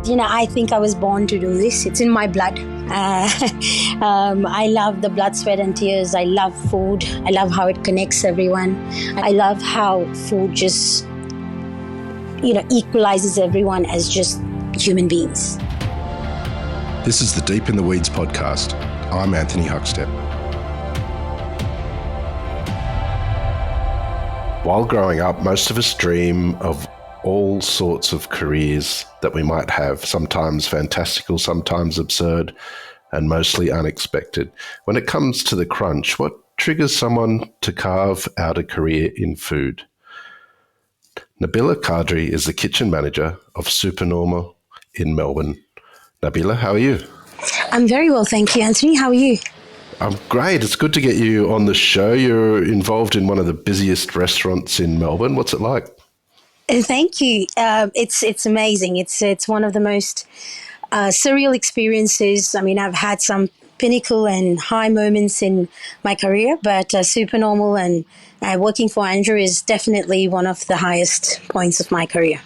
I think I was born to do this. It's in my blood. I love the blood, sweat and tears. I love food. I love how it connects everyone. I love how food just, equalizes everyone as just human beings. This is the Deep in the Weeds podcast. I'm Anthony Huckstep. While growing up, most of us dream of all sorts of careers that we might have, sometimes fantastical, sometimes absurd, and mostly unexpected. When it comes to the crunch, what triggers someone to carve out a career in food? Nabila Kadri is the kitchen manager of Supernormal in Melbourne. Nabila, how are you? I'm very well, thank you, Anthony. How are you? I'm great. It's good to get you on the show. You're involved in one of the busiest restaurants in Melbourne. What's it like? Thank you. It's amazing. It's one of the most surreal experiences. I mean, I've had some pinnacle and high moments in my career, but Supernormal and working for Andrew is definitely one of the highest points of my career.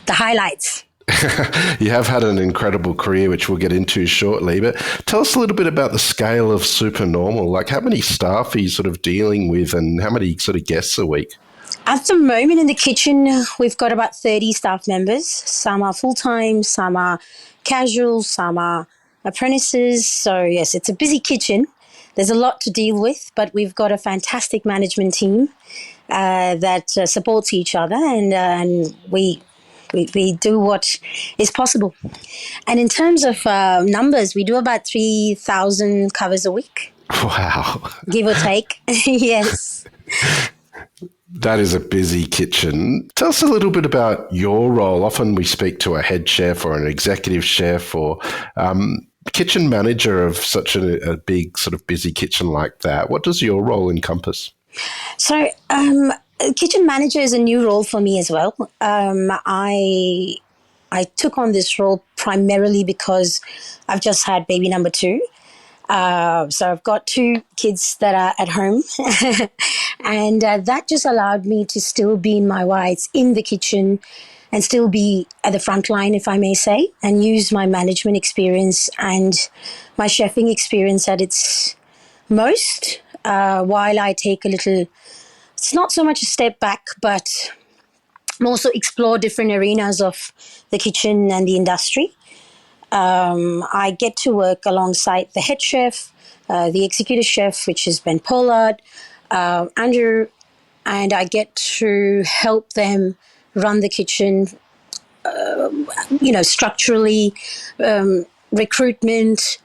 The highlights. You have had an incredible career, which we'll get into shortly, but tell us a little bit about the scale of Supernormal. Like, how many staff are you sort of dealing with and how many sort of guests a week? At the moment in the kitchen, we've got about 30 staff members. Some are full-time, some are casual, some are apprentices. So, yes, it's a busy kitchen. There's a lot to deal with, but we've got a fantastic management team that supports each other, and we do what is possible. And in terms of numbers, we do about 3,000 covers a week. Wow. Give or take. Yes. That is a busy kitchen. Tell us a little bit about your role. Often we speak to a head chef or an executive chef or kitchen manager of such a big sort of busy kitchen like that. What does your role encompass? So, kitchen manager is a new role for me as well. I took on this role primarily because I've just had baby number 2. So I've got 2 kids that are at home and that just allowed me to still be in my rights in the kitchen and still be at the front line, if I may say, and use my management experience and my chefing experience at its most while I take a little, it's not so much a step back, but also explore different arenas of the kitchen and the industry. I get to work alongside the head chef, the executive chef, which is Ben Pollard, Andrew, and I get to help them run the kitchen, structurally, recruitment,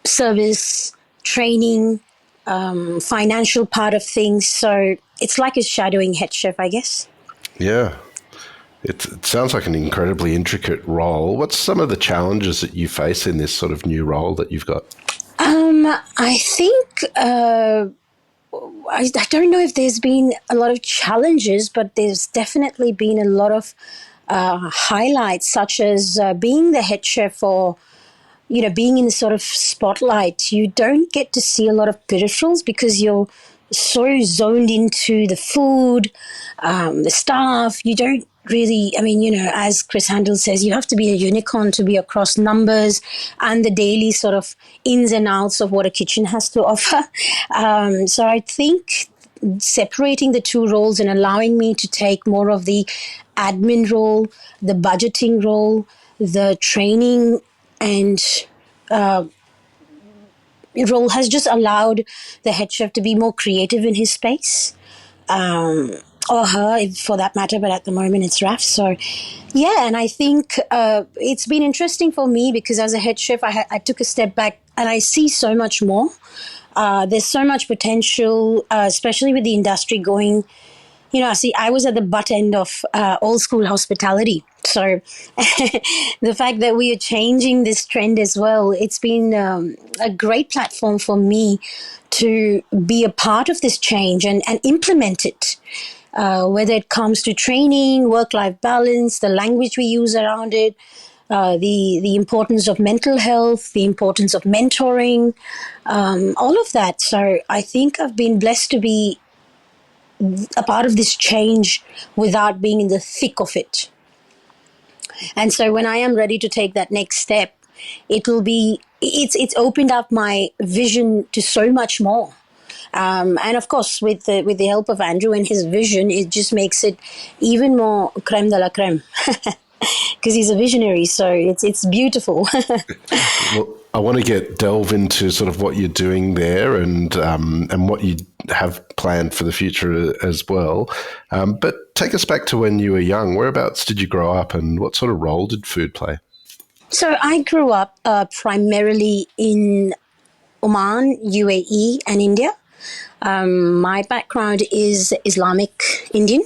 service, training, financial part of things. So it's like a shadowing head chef, I guess. Yeah. It sounds like an incredibly intricate role. What's some of the challenges that you face in this sort of new role that you've got? I think I don't know if there's been a lot of challenges, but there's definitely been a lot of highlights, such as being the head chef or being in the sort of spotlight. You don't get to see a lot of peripherals because you're so zoned into the food, the staff. You don't really, as Chris Handel says, you have to be a unicorn to be across numbers and the daily sort of ins and outs of what a kitchen has to offer. So I think separating the 2 roles and allowing me to take more of the admin role, the budgeting role, the training and role has just allowed the head chef to be more creative in his space. Or her, for that matter, but at the moment it's Raf. So, yeah, and I think it's been interesting for me because as a head chef, I took a step back and I see so much more. There's so much potential, especially with the industry going, I was at the butt end of old school hospitality. So the fact that we are changing this trend as well, it's been a great platform for me to be a part of this change and implement it. Whether it comes to training, work-life balance, the language we use around it, the importance of mental health, the importance of mentoring, all of that. So I think I've been blessed to be a part of this change without being in the thick of it. And so when I am ready to take that next step, it's opened up my vision to so much more. And of course, with the help of Andrew and his vision, it just makes it even more creme de la creme. Because he's a visionary, so it's beautiful. Well, I want to delve into sort of what you're doing there and what you have planned for the future as well. But take us back to when you were young. Whereabouts did you grow up, and what sort of role did food play? So I grew up primarily in Oman, UAE, and India. My background is Islamic Indian.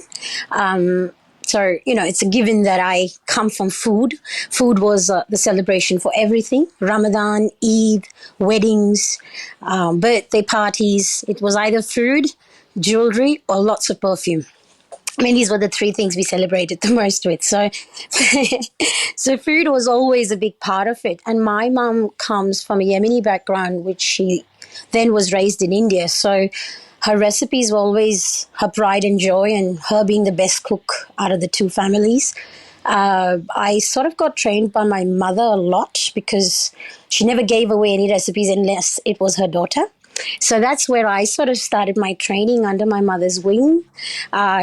So, it's a given that I come from food. Food was the celebration for everything: Ramadan, Eid, weddings, birthday parties. It was either food, jewelry, or lots of perfume. I mean, these were the three things we celebrated the most with. So, so food was always a big part of it. And my mom comes from a Yemeni background, which she then was raised in India. So her recipes were always her pride and joy, and her being the best cook out of the two families. I sort of got trained by my mother a lot because she never gave away any recipes unless it was her daughter. So that's where I sort of started my training under my mother's wing.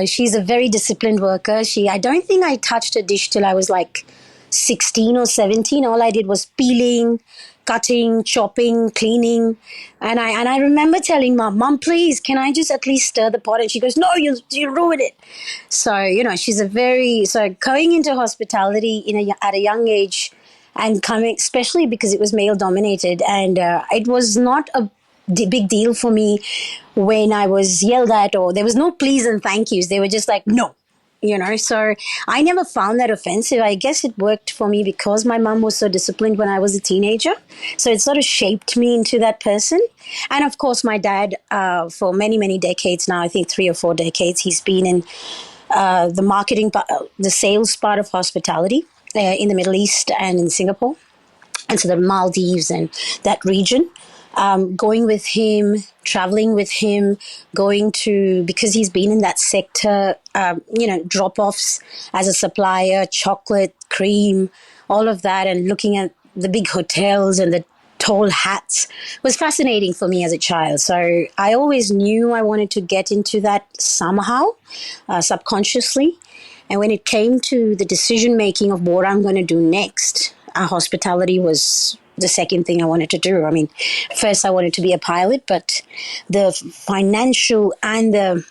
She's a very disciplined worker. I don't think I touched a dish till I was like 16 or 17. All I did was peeling, cutting, chopping, cleaning. And I remember telling Mom, please, can I just at least stir the pot? And she goes, no, you ruin it. So, she's so going into hospitality at a young age and coming, especially because it was male dominated. And it was not a big deal for me when I was yelled at, or there was no please and thank yous. They were just like, no. So I never found that offensive. I guess it worked for me because my mom was so disciplined when I was a teenager. So it sort of shaped me into that person. And of course, my dad, for many, many decades now, I think 3 or 4 decades, he's been in the marketing, the sales part of hospitality in the Middle East and in Singapore. And so the Maldives and that region. Going with him, traveling with him, because he's been in that sector, drop-offs as a supplier, chocolate, cream, all of that, and looking at the big hotels and the tall hats was fascinating for me as a child. So I always knew I wanted to get into that somehow, subconsciously. And when it came to the decision making of what I'm going to do next, hospitality was the second thing I wanted to do. I mean, first I wanted to be a pilot, but the financial and the,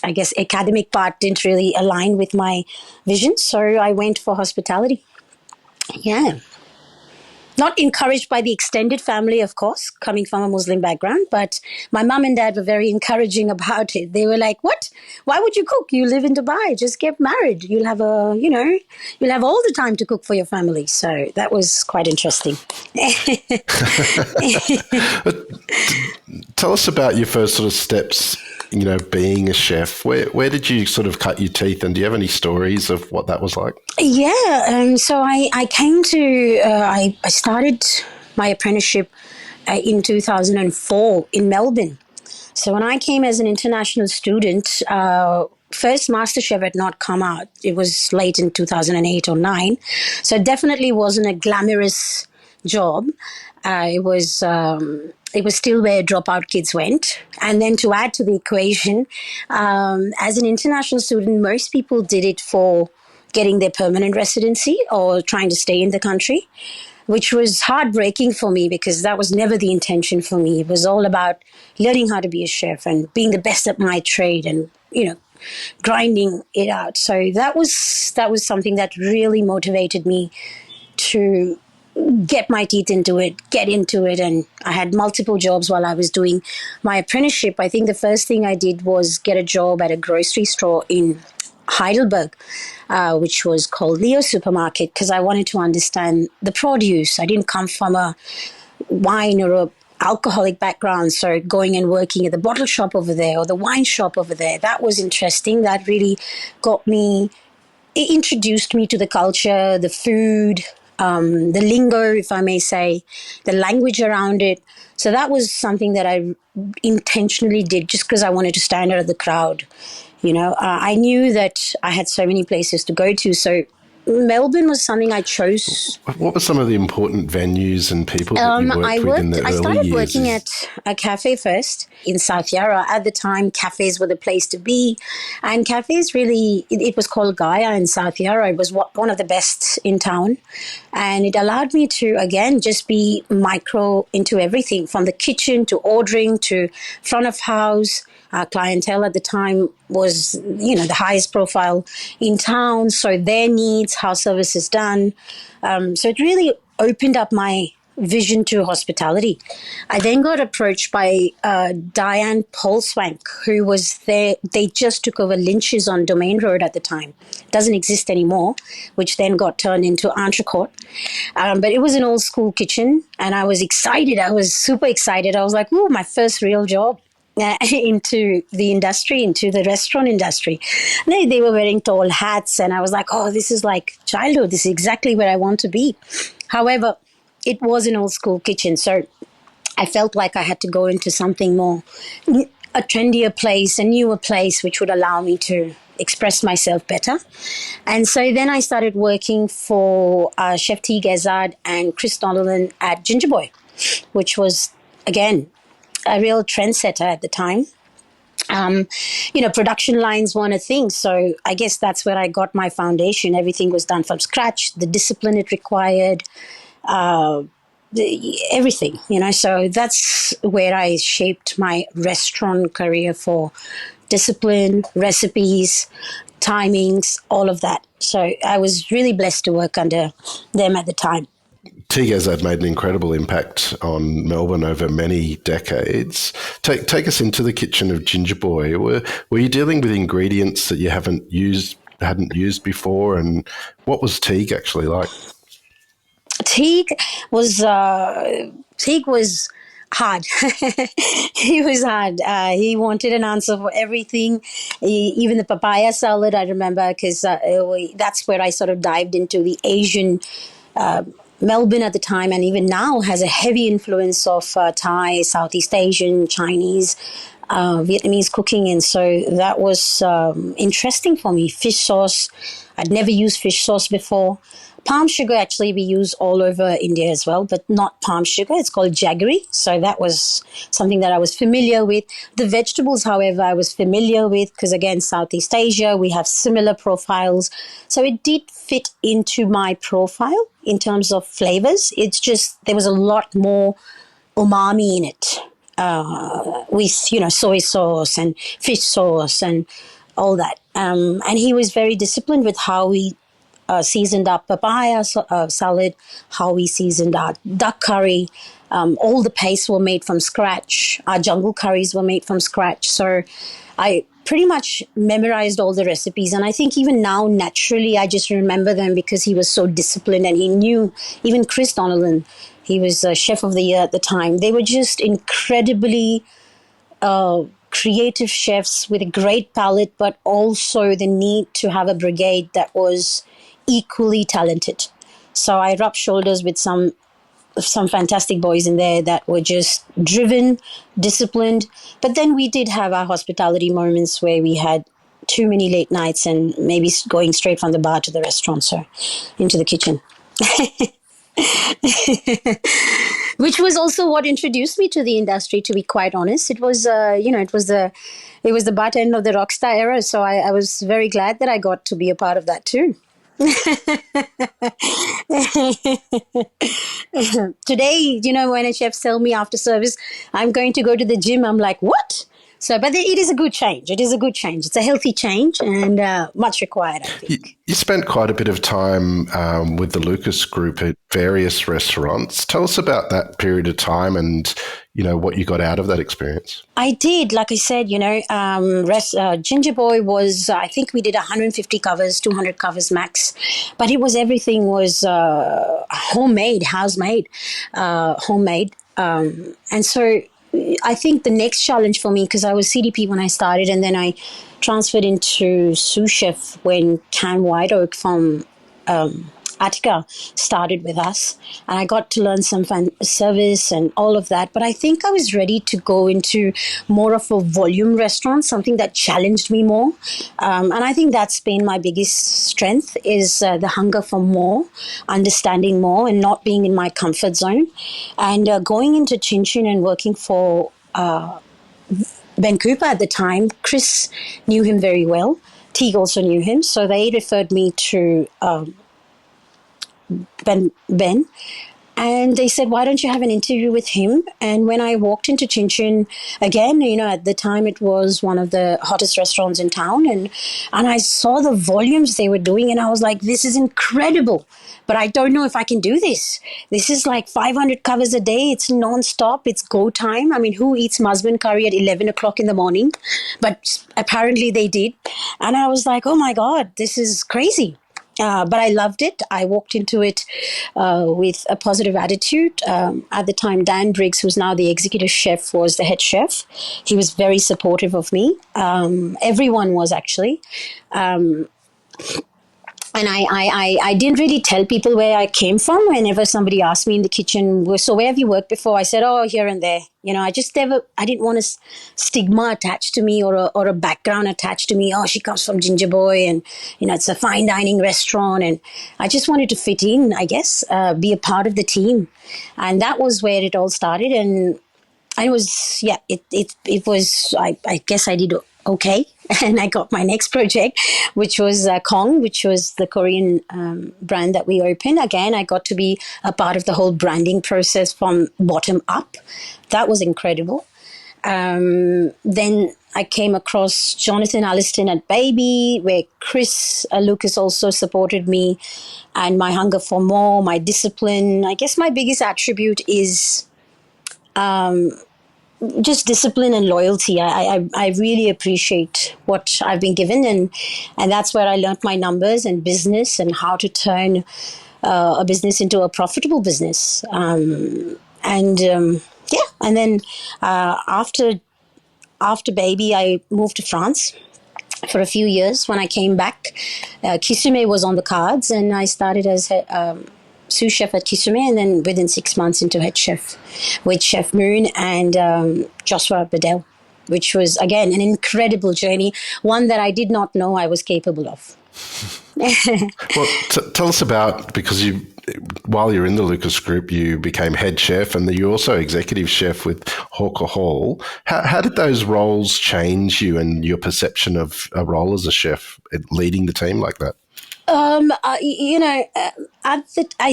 I guess, academic part didn't really align with my vision. So I went for hospitality. Yeah. Not encouraged by the extended family, of course, coming from a Muslim background, but my mom and dad were very encouraging about it. They were like, what? Why would you cook? You live in Dubai. Just get married. You'll have you'll have all the time to cook for your family. So that was quite interesting. Tell us about your first sort of steps, being a chef. Where did you sort of cut your teeth, and do you have any stories of what that was like? Yeah, so I came to, I started my apprenticeship in 2004 in Melbourne. So when I came as an international student, first MasterChef had not come out. It was late in 2008 or 9. So it definitely wasn't a glamorous job. It was still where dropout kids went. And then to add to the equation, as an international student, most people did it for getting their permanent residency or trying to stay in the country, which was heartbreaking for me because that was never the intention for me. It was all about learning how to be a chef and being the best at my trade and, grinding it out. So that was something that really motivated me to get my teeth into it, get into it. And I had multiple jobs while I was doing my apprenticeship. I think the first thing I did was get a job at a grocery store in Heidelberg, which was called Leo Supermarket, because I wanted to understand the produce. I didn't come from a wine or a alcoholic background, so going and working at the bottle shop over there or the wine shop over there, that was interesting. That really it introduced me to the culture, the food, the lingo, if I may say, the language around it. So that was something that I intentionally did just because I wanted to stand out of the crowd. I knew that I had so many places to go to. So Melbourne was something I chose. What were some of the important venues and people that you worked with in the I early started years? working at a cafe first in South Yarra. At the time, cafes were the place to be. And cafes really, it was called Gaia in South Yarra. It was one of the best in town. And it allowed me to, again, just be micro into everything from the kitchen to ordering to front of house. Our clientele at the time was, the highest profile in town. So their needs, how service is done. So it really opened up my vision to hospitality. I then got approached by Diane Polswank, who was there. They just took over Lynch's on Domain Road at the time. Doesn't exist anymore, which then got turned into Entrecote. But it was an old school kitchen, and I was excited. I was super excited. I was like, ooh, my first real job. Into the industry, into the restaurant industry. They were wearing tall hats, and I was like, oh, this is like childhood. This is exactly where I want to be. However, it was an old school kitchen, so I felt like I had to go into something more, a trendier place, a newer place, which would allow me to express myself better. And so then I started working for Chef T. Gezard and Chris Donovan at Ginger Boy, which was, again, a real trendsetter at the time. Production lines weren't a thing. So I guess that's where I got my foundation. Everything was done from scratch, the discipline it required, everything, So that's where I shaped my restaurant career for discipline, recipes, timings, all of that. So I was really blessed to work under them at the time. Tigaz had made an incredible impact on Melbourne over many decades. Take us into the kitchen of Ginger Boy. Were you dealing with ingredients that you hadn't used before, and what was Teague actually like? Teague was hard. He was hard. He wanted an answer for everything, even the papaya salad. I remember because that's where I sort of dived into the Asian. Melbourne at the time, and even now, has a heavy influence of Thai, Southeast Asian, Chinese, Vietnamese cooking. And so that was interesting for me. Fish sauce. I'd never used fish sauce before. Palm sugar, actually, we use all over India as well, but not palm sugar. It's called jaggery. So that was something that I was familiar with. The vegetables, however, I was familiar with because, again, Southeast Asia, we have similar profiles. So it did fit into my profile in terms of flavors. It's just there was a lot more umami in it with, soy sauce and fish sauce and all that. And he was very disciplined with how we seasoned our papaya salad, how we seasoned our duck curry. All the pastes were made from scratch. Our jungle curries were made from scratch. So I pretty much memorized all the recipes. And I think even now, naturally, I just remember them because he was so disciplined and he knew. Even Chris Donovan, he was chef of the year at the time. They were just incredibly creative chefs with a great palate, but also the need to have a brigade that was equally talented. So I rubbed shoulders with some fantastic boys in there that were just driven, disciplined. But then we did have our hospitality moments where we had too many late nights and maybe going straight from the bar to the restaurant, so into the kitchen. Which was also what introduced me to the industry, to be quite honest. It was, it was the butt end of the rockstar era. So I was very glad that I got to be a part of that too. Today, when a chef tell me after service, I'm going to go to the gym, I'm like, what? So, but it is a good change. It is a good change. It's a healthy change and much required, I think. You spent quite a bit of time with the Lucas Group at various restaurants. Tell us about that period of time and, what you got out of that experience. I did. Like I said, Ginger Boy was, I think we did 150 covers, 200 covers max. But everything was homemade, house-made, homemade. And so I think the next challenge for me, because I was CDP when I started, and then I transferred into sous chef when Cam White Oak from Attica started with us, and I got to learn some service and all of that. But I think I was ready to go into more of a volume restaurant, something that challenged me more. And I think that's been my biggest strength is the hunger for more, understanding more, and not being in my comfort zone. And going into Chin Chin and working for Ben Cooper at the time, Chris knew him very well. Teague also knew him, so they referred me to Ben, and they said, why don't you have an interview with him? And when I walked into Chin Chin, again, at the time it was one of the hottest restaurants in town, and I saw the volumes they were doing, and I was like, this is incredible, but I don't know if I can do this. This is like 500 covers a day. It's non-stop. It's go time. I mean, who eats musbin curry at 11 o'clock in the morning? But apparently they did. And I was like, oh my God, this is crazy. But I loved it. I walked into it with a positive attitude. At the time, Dan Briggs, who's now the executive chef, was the head chef. He was very supportive of me. Everyone was actually. And I didn't really tell people where I came from. Whenever somebody asked me in the kitchen, so where have you worked before? I said, oh, here and there. I just never, I didn't want a stigma attached to me or a background attached to me. Oh, she comes from Ginger Boy and, it's a fine dining restaurant. And I just wanted to fit in, I guess, be a part of the team. And that was where it all started. And I was, yeah, it was, I guess I did okay. And I got my next project, which was Kong, which was the Korean brand that we opened. Again, I got to be a part of the whole branding process from bottom up. That was incredible. Then I came across Jonathan Alliston at Baby, where Chris Lucas also supported me, and my hunger for more, my discipline. I guess my biggest attribute is just discipline and loyalty. I really appreciate what I've been given, and that's where I learned my numbers and business and how to turn a business into a profitable business. And then after Baby, I moved to France for a few years. When I came back, Kisume was on the cards, and I started as sous chef at Kisume, and then within 6 months into head chef with Chef Moon and Joshua Bedell, which was, again, an incredible journey, one that I did not know I was capable of. Well, tell us about, because while you're in the Lucas Group, you became head chef, and you also executive chef with Hawker Hall. How did those roles change you and your perception of a role as a chef, leading the team like that? I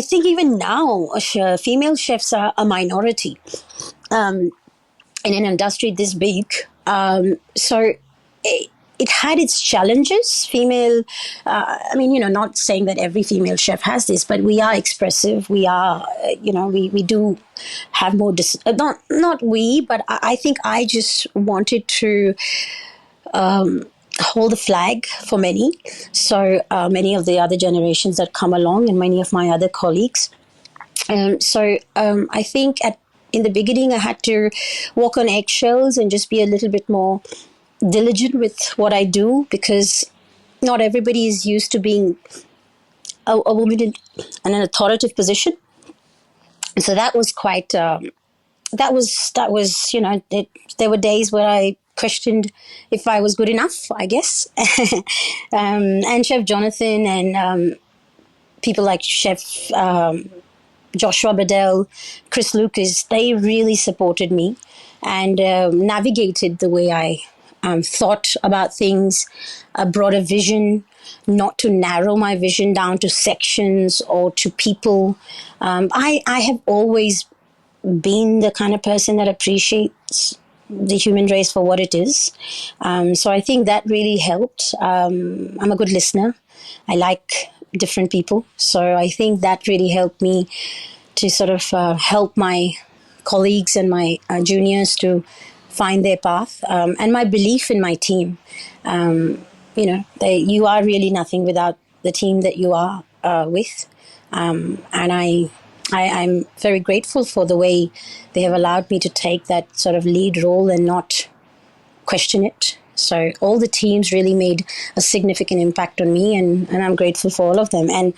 think even now, female chefs are a minority in an industry this big. So it had its challenges. Female, not saying that every female chef has this, but we are expressive. We are, we do have more, not we, but I think I just wanted to hold the flag for many. So many of the other generations that come along and many of my other colleagues. I think in the beginning, I had to walk on eggshells and just be a little bit more diligent with what I do, because not everybody is used to being a woman in an authoritative position. And so that was quite, there were days where I questioned if I was good enough, I guess. And Chef Jonathan and people like Chef Joshua Bedell, Chris Lucas, they really supported me and navigated the way I thought about things, brought a vision, not to narrow my vision down to sections or to people. I have always been the kind of person that appreciates the human race for what it is. So I think that really helped. I'm a good listener. I like different people. So I think that really helped me to sort of help my colleagues and my juniors to find their path. And my belief in my team. You are really nothing without the team that you are with. And I'm very grateful for the way they have allowed me to take that sort of lead role and not question it. So all the teams really made a significant impact on me, and I'm grateful for all of them. And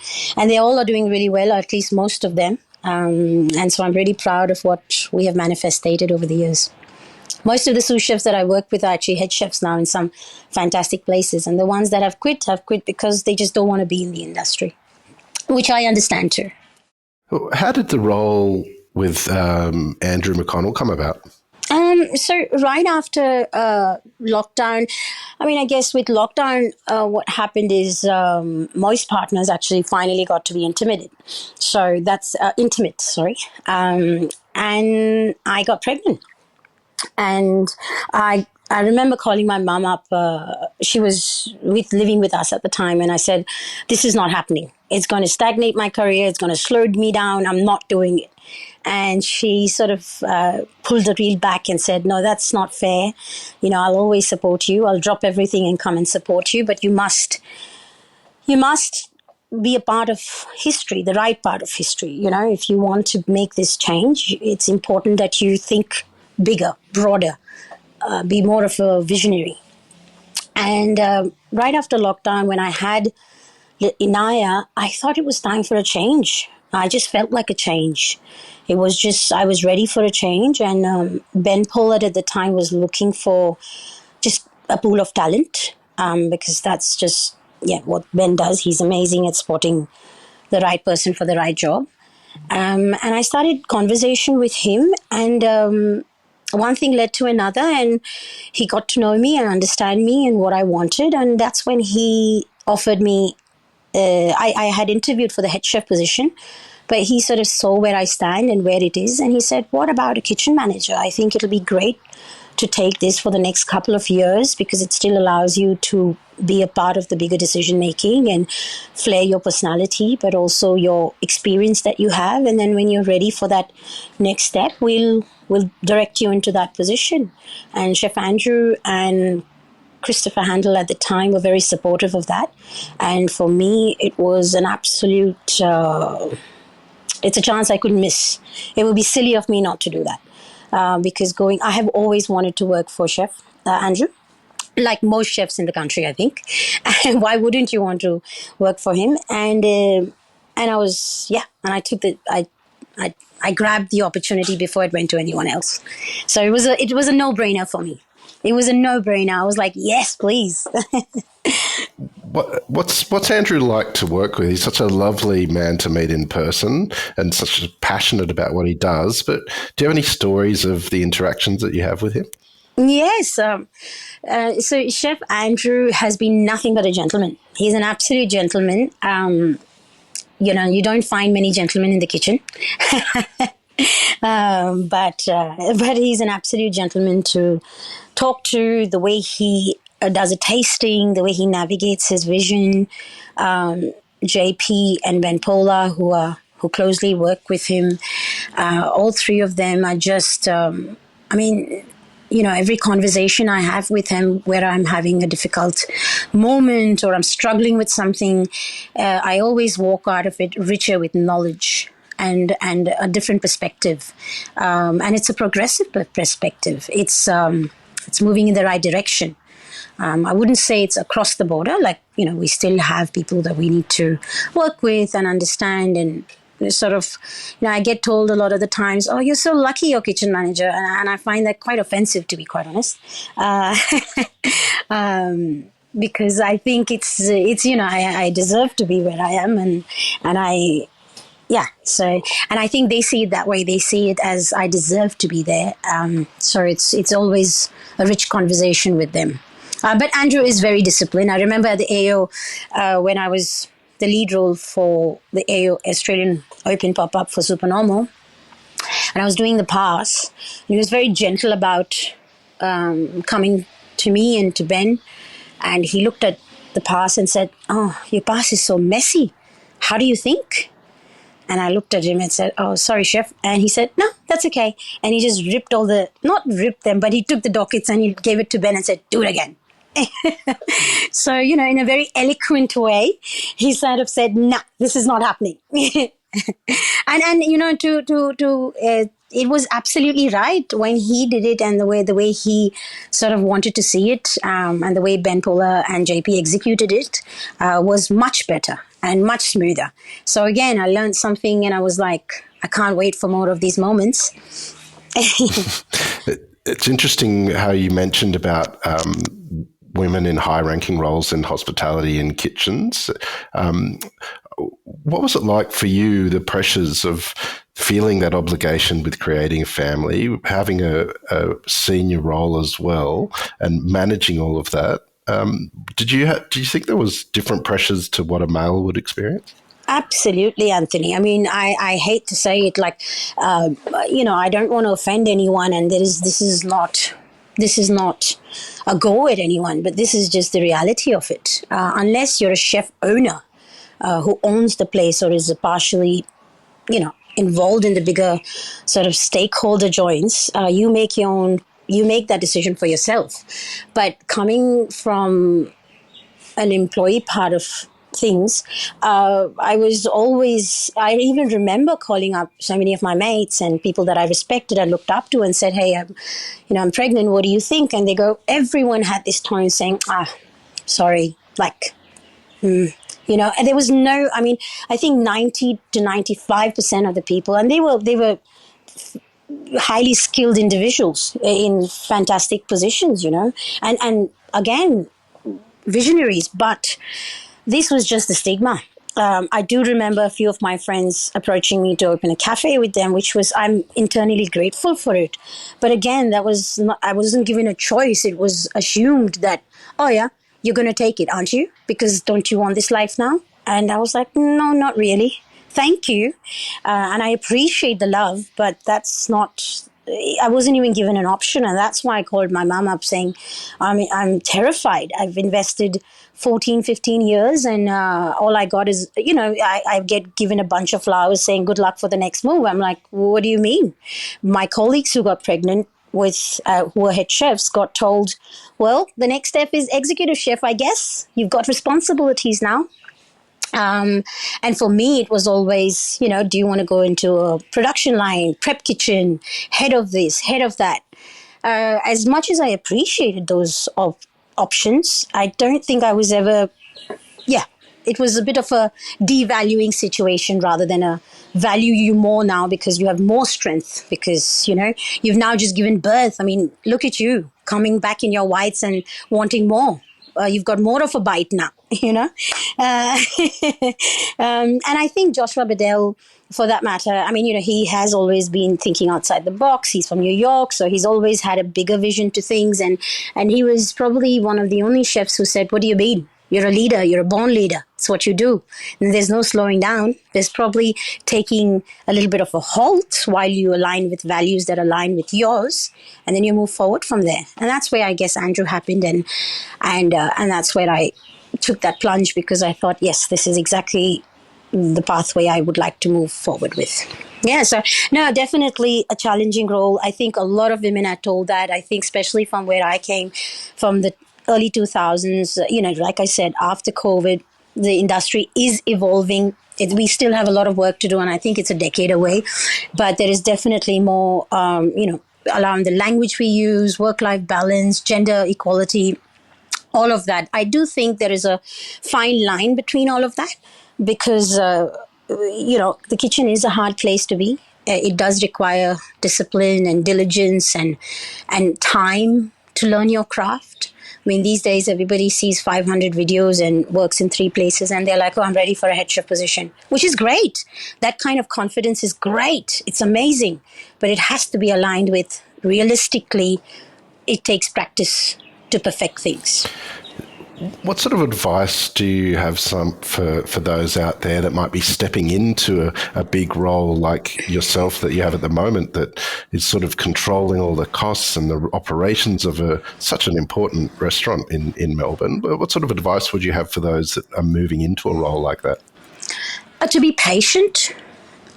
they all are doing really well, or at least most of them. And so I'm really proud of what we have manifested over the years. Most of the sous chefs that I work with are actually head chefs now in some fantastic places. And the ones that have quit because they just don't want to be in the industry, which I understand too. How did the role with Andrew McConnell come about? So right after lockdown, I mean, I guess with lockdown, what happened is most partners actually finally got to be intimate. So that's intimate, sorry. And I got pregnant. And I remember calling my mom up. She was living with us at the time, and I said, "This is not happening. It's going to stagnate my career. It's going to slow me down. I'm not doing it." And she sort of pulled the reel back and said, "No, that's not fair. You know, I'll always support you. I'll drop everything and come and support you. But you must be a part of history, the right part of history. You know, if you want to make this change, it's important that you think bigger, broader, be more of a visionary." And right after lockdown, when I had Inaya, I thought it was time for a change. I just felt like a change. It was just, I was ready for a change. And Ben Pollard at the time was looking for just a pool of talent, because that's just, yeah, what Ben does. He's amazing at spotting the right person for the right job. And I started conversation with him, and one thing led to another, and he got to know me and understand me and what I wanted. And that's when he offered me, I had interviewed for the head chef position, but he sort of saw where I stand and where it is. And he said, "What about a kitchen manager? I think it'll be great to take this for the next couple of years, because it still allows you to be a part of the bigger decision making and flare your personality, but also your experience that you have. And then when you're ready for that next step, we'll direct you into that position." And Chef Andrew and Christopher Handel at the time were very supportive of that. And for me, it was an absolute, it's a chance I couldn't miss. It would be silly of me not to do that. Because I have always wanted to work for Chef Andrew, like most chefs in the country, I think. And why wouldn't you want to work for him? And I was, yeah, and I took I grabbed the opportunity before it went to anyone else. So it was a no-brainer for me. It was a no-brainer. I was like, yes, please. What's Andrew like to work with? He's such a lovely man to meet in person and such passionate about what he does. But do you have any stories of the interactions that you have with him? Yes. So Chef Andrew has been nothing but a gentleman. He's an absolute gentleman. You know, you don't find many gentlemen in the kitchen. But he's an absolute gentleman to talk to. The way he does a tasting, the way he navigates his vision. JP and Ben Pola, who closely work with him, all three of them are just. I mean, you know, every conversation I have with him where I'm having a difficult moment or I'm struggling with something, I always walk out of it richer with knowledge and a different perspective. And it's a progressive perspective. It's moving in the right direction. I wouldn't say it's across the border. Like, you know, we still have people that we need to work with and understand, and sort of, you know, I get told a lot of the times, "Oh, you're so lucky, your kitchen manager," and I find that quite offensive, to be quite honest, because I think it's you know, I deserve to be where I am, and I. Yeah, so, and I think they see it that way. They see it as I deserve to be there. So it's always a rich conversation with them. But Andrew is very disciplined. I remember at the AO, when I was the lead role for the AO Australian Open pop-up for Supernormal, and I was doing the pass, and he was very gentle about coming to me and to Ben, and he looked at the pass and said, "Oh, your pass is so messy. How do you think?" And I looked at him and said, "Oh, sorry, chef." And he said, "No, that's okay." And he just ripped not ripped them, but he took the dockets and he gave it to Ben and said, "Do it again." So, you know, in a very eloquent way, he sort of said, "Nah, this is not happening." and you know, to it was absolutely right when he did it, and the way he sort of wanted to see it, and the way Ben Pola and JP executed it was much better and much smoother. So again, I learned something, and I was like, I can't wait for more of these moments. It's interesting how you mentioned about women in high-ranking roles in hospitality and kitchens. What was it like for you, the pressures of feeling that obligation with creating a family, having a senior role as well, and managing all of that? Do you think there was different pressures to what a male would experience? Absolutely, Anthony. I mean, I hate to say it, like, I don't want to offend anyone, and this is not a go at anyone, but this is just the reality of it. Unless you're a chef owner who owns the place or is partially, involved in the bigger sort of stakeholder joints, you make that decision for yourself. But coming from an employee part of things, I even remember calling up so many of my mates and people that I respected and looked up to and said, hey, I'm pregnant. What do you think? And they go, everyone had this tone saying, sorry, like, and there was no, I mean, I think 90 to 95% of the people, and they were highly skilled individuals in fantastic positions, and again, visionaries, but this was just the stigma. I do remember a few of my friends approaching me to open a cafe with them, which was, I'm internally grateful for it. But again, that was not, I wasn't given a choice. It was assumed that, oh yeah, you're going to take it, aren't you? Because don't you want this life now? And I was like, no, not really. Thank you. And I appreciate the love, but that's not, I wasn't even given an option. And that's why I called my mom up saying, I'm terrified. I've invested 14, 15 years, and all I got is, I get given a bunch of flowers saying good luck for the next move. I'm like, what do you mean? My colleagues who got pregnant with who were head chefs got told, well, the next step is executive chef, I guess. You've got responsibilities now. And for me, it was always, do you want to go into a production line, prep kitchen, head of this, head of that? As much as I appreciated those options, I don't think I was ever, it was a bit of a devaluing situation rather than a value you more now because you have more strength, because, you've now just given birth. I mean, look at you coming back in your whites and wanting more. You've got more of a bite now, and I think Joshua Bedell, for that matter, I mean, he has always been thinking outside the box. He's from New York, so he's always had a bigger vision to things. And he was probably one of the only chefs who said, what do you mean? You're a leader. You're a born leader. It's what you do. And there's no slowing down. There's probably taking a little bit of a halt while you align with values that align with yours, and then you move forward from there. And that's where I guess Andrew happened, and that's where I took that plunge, because I thought, yes, this is exactly the pathway I would like to move forward with. Yeah, so no, definitely a challenging role. I think a lot of women are told that. I think especially from where I came from, the early 2000s, like I said, after COVID, the industry is evolving. We still have a lot of work to do, and I think it's a decade away. But there is definitely more, around the language we use, work-life balance, gender equality, all of that. I do think there is a fine line between all of that, because, the kitchen is a hard place to be. It does require discipline and diligence and time to learn your craft. I mean, these days, everybody sees 500 videos and works in 3 places, and they're like, oh, I'm ready for a head chef position, which is great. That kind of confidence is great. It's amazing. But it has to be aligned with, realistically, it takes practice to perfect things. What sort of advice do you have for those out there that might be stepping into a big role like yourself that you have at the moment, that is sort of controlling all the costs and the operations of such an important restaurant in Melbourne? What sort of advice would you have for those that are moving into a role like that? To be patient.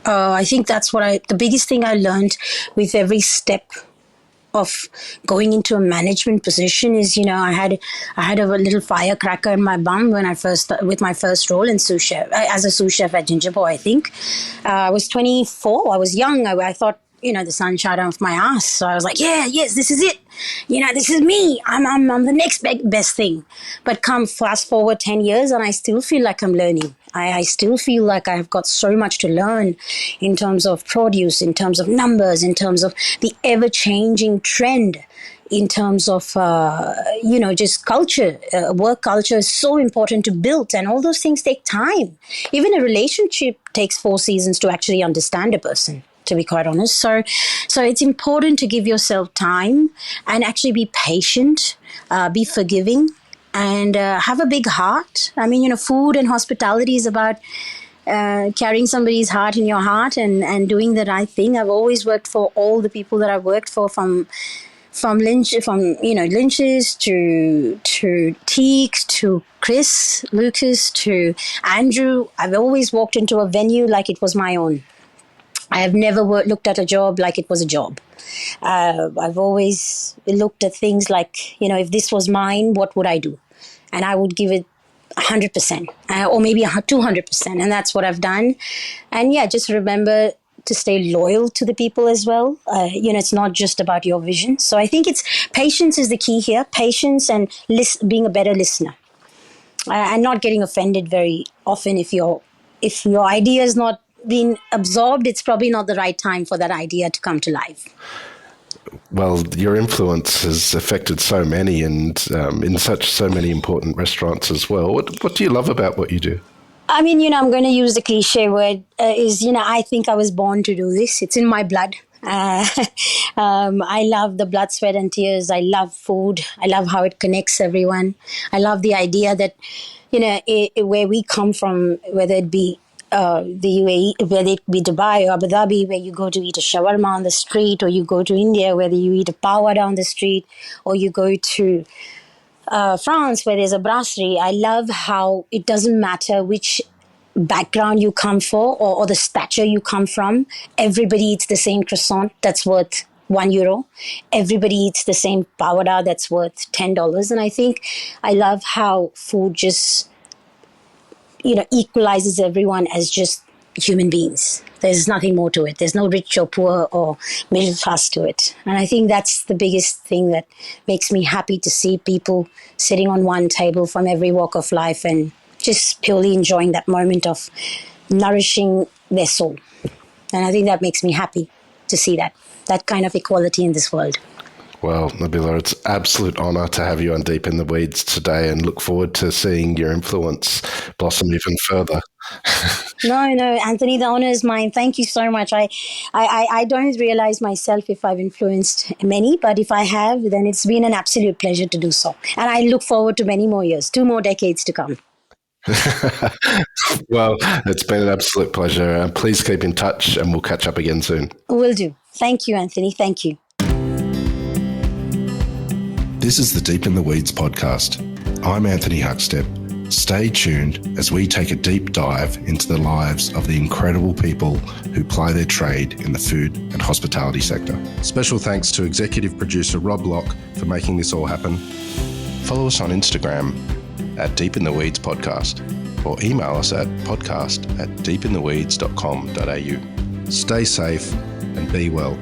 I think that's the biggest thing I learned with every step of going into a management position is, I had a little firecracker in my bum when with my first role in as a sous chef at Ginger Boy. I think I was 24. I was young. I thought, the sunshine off my ass. So I was like, yes, this is it. This is me. I'm the next best thing. But come fast forward 10 years and I still feel like I'm learning. I still feel like I've got so much to learn in terms of produce, in terms of numbers, in terms of the ever-changing trend, in terms of, just culture. Work culture is so important to build, and all those things take time. Even a relationship takes 4 seasons to actually understand a person, to be quite honest. So it's important to give yourself time and actually be patient, be forgiving, and have a big heart. I mean, food and hospitality is about carrying somebody's heart in your heart and doing the right thing. I've always worked for all the people that I've worked for, from Lynch's to Teak to Chris, Lucas to Andrew. I've always walked into a venue like it was my own. I have never looked at a job like it was a job. I've always looked at things like, if this was mine, what would I do? And I would give it 100%, or maybe 200%. And that's what I've done. And just remember to stay loyal to the people as well. It's not just about your vision. So I think patience is the key here. Patience and being a better listener, and not getting offended very often. If your idea is not being absorbed, it's probably not the right time for that idea to come to life. Well, your influence has affected so many, and in so many important restaurants as well. What do you love about what you do? I mean, I'm going to use the cliche word I think I was born to do this. It's in my blood. I love the blood, sweat and tears. I love food. I love how it connects everyone. I love the idea that, where we come from, whether it be the UAE, whether it be Dubai or Abu Dhabi, where you go to eat a shawarma on the street, or you go to India, whether you eat a pawa down the street, or you go to France, where there's a brasserie. I love how it doesn't matter which background you come for or the stature you come from. Everybody eats the same croissant that's worth €1. Everybody eats the same pavada that's worth $10. And I think I love how food just, equalizes everyone as just human beings. There's nothing more to it. There's no rich or poor or middle class to it. And I think that's the biggest thing that makes me happy, to see people sitting on one table from every walk of life and just purely enjoying that moment of nourishing their soul. And I think that makes me happy to see that kind of equality in this world. Well, Nabila, it's an absolute honour to have you on Deep in the Weeds today, and look forward to seeing your influence blossom even further. No, Anthony, the honour is mine. Thank you so much. I don't realize myself if I've influenced many, but if I have, then it's been an absolute pleasure to do so. And I look forward to many more years, 2 more decades to come. Well, it's been an absolute pleasure. Please keep in touch, and we'll catch up again soon. Will do. Thank you, Anthony. Thank you. This is the Deep in the Weeds podcast. I'm Anthony Huckstep. Stay tuned as we take a deep dive into the lives of the incredible people who ply their trade in the food and hospitality sector. Special thanks to executive producer Rob Locke for making this all happen. Follow us on Instagram at Deep in the Weeds Podcast, or email us at podcast@deepintheweeds.com.au. Stay safe and be well.